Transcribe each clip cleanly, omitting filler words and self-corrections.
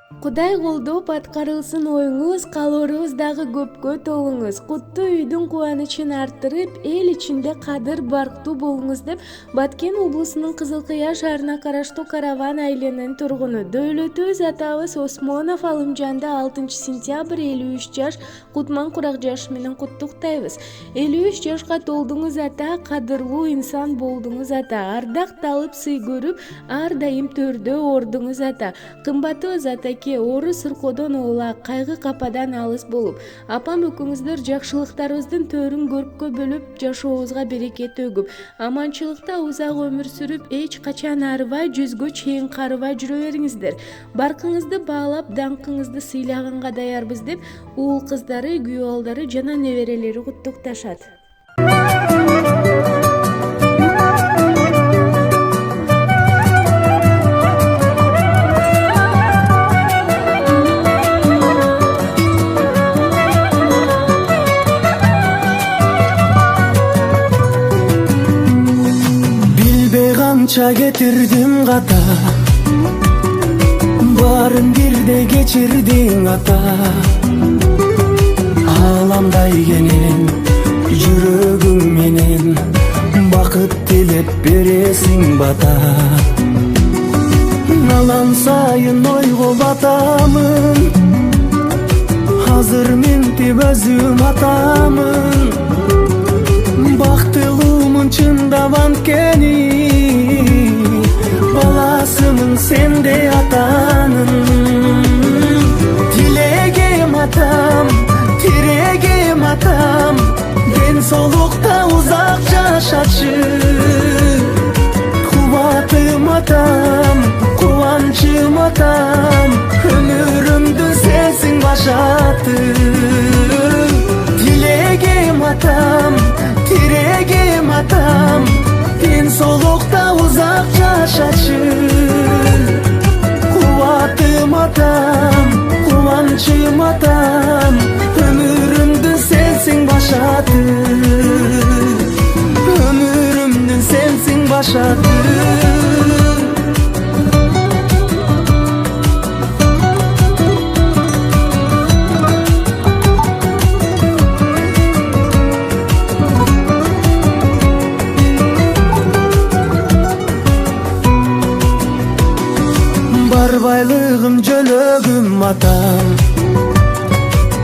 Кудай колдоп аткарылсын оюңуз, каалоорубуз дагы көпкө толуңуз. Куттуу үйдүн кубанычын арттырып, эл ичинде кадыр барктуу болуңуз деп Баткен облусунун Кызылкыя шаарына караштуу Караван айылынын тургуну Дөөлөтөз атабыз Осмонов Алымжанды 6 сентябрь 53 жаш кутман курак жаш менен куттуктайбыз. 53 жашка толдуңуз ата, кадырлуу инсан болдуңуз ата, ардакталып сый көрүп, ар дайым төрдө ордуңуз ата. Кымбаттыбыз атаке, ору сыркоодон оолак, кайгы кападан алыс болуп, апам экөөңүздөр жакшылыктарыбыздын төрүн көрккө бөлүп, жашообузга берекет төгүп, аманчылыкта узак өмүр сүрүп, эч качан арыбай, жүзгө чейин карыбай жүрө бериңиздер. Баркыңызды баалап, даңкыңызды сыйлаганга даярбыз деп, уул кыздары, күйөө балдары жана неберелери куттукташат. Канча кетирдим ката, баарын бирде кечирдиң ата. Аламдай кенен, жүрөгүң менен бакыт тилеп бересиң бата. Алан сайын ойго батамын, азыр ментип өзүм атамын. Бактылуумун чындап анткени, баласымын сенде атанын. Тилегим атам, тирегим атам, ден соолукта узак жашачы. Кубатым атам, кубанчым атам, өмүрүмдүн сенсиң башаты. Тилегим атам, тирегим атам, ден соолукта узак жашачы. Кубатым атам, кубанчым атам, өмүрүмдүн сенсиң башаты. Өмүрүмдүн сенсиң башаты. Бар байлыгым жөлөгүм атам,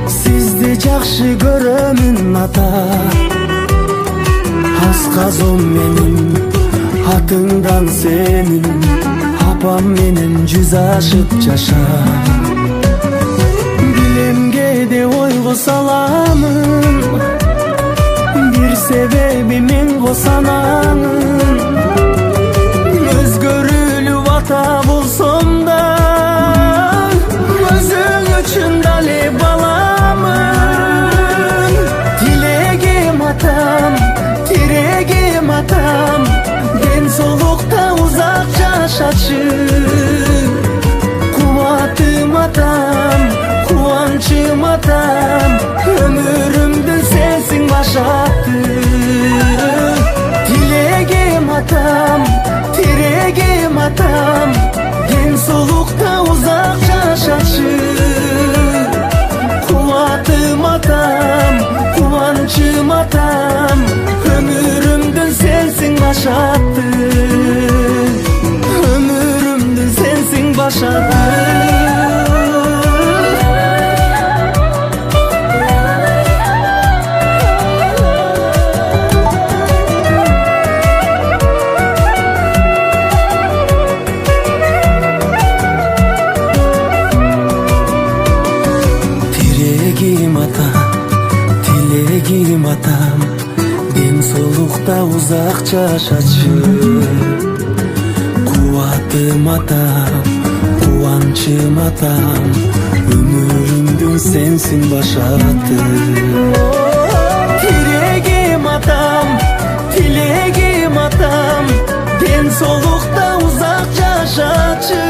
сизди жакшы көрөмүн ата. Асказом менин, атыңдан сенин, апам менен жүз ашып жаша. Билемге де ойго саламын, бир себеби мен косанамын. Өзгөрүлүп ата болсом да, өзүң үчүн дали баламын. Тилегим атам, тирегим атам, ден соолукта узак жашачы. Кубатым атам, кубанчым атам, өмүрүмдүн сенсиң башаты. Тилегим атам, тирегим атам, ден соолукта узак жашачы. Кубатым атам, кубанчым атам, өмүрүмдүн сенсиң башаты. Өмүрүмдүн сенсиң башаты. Тилегим атам, ден соолукта узак жашачы. Кубатым атам, кубанчым атам, өмүрүмдүн сенсиң башаты. Тирегим атам, тилегим атам, ден соолукта узак жашачы.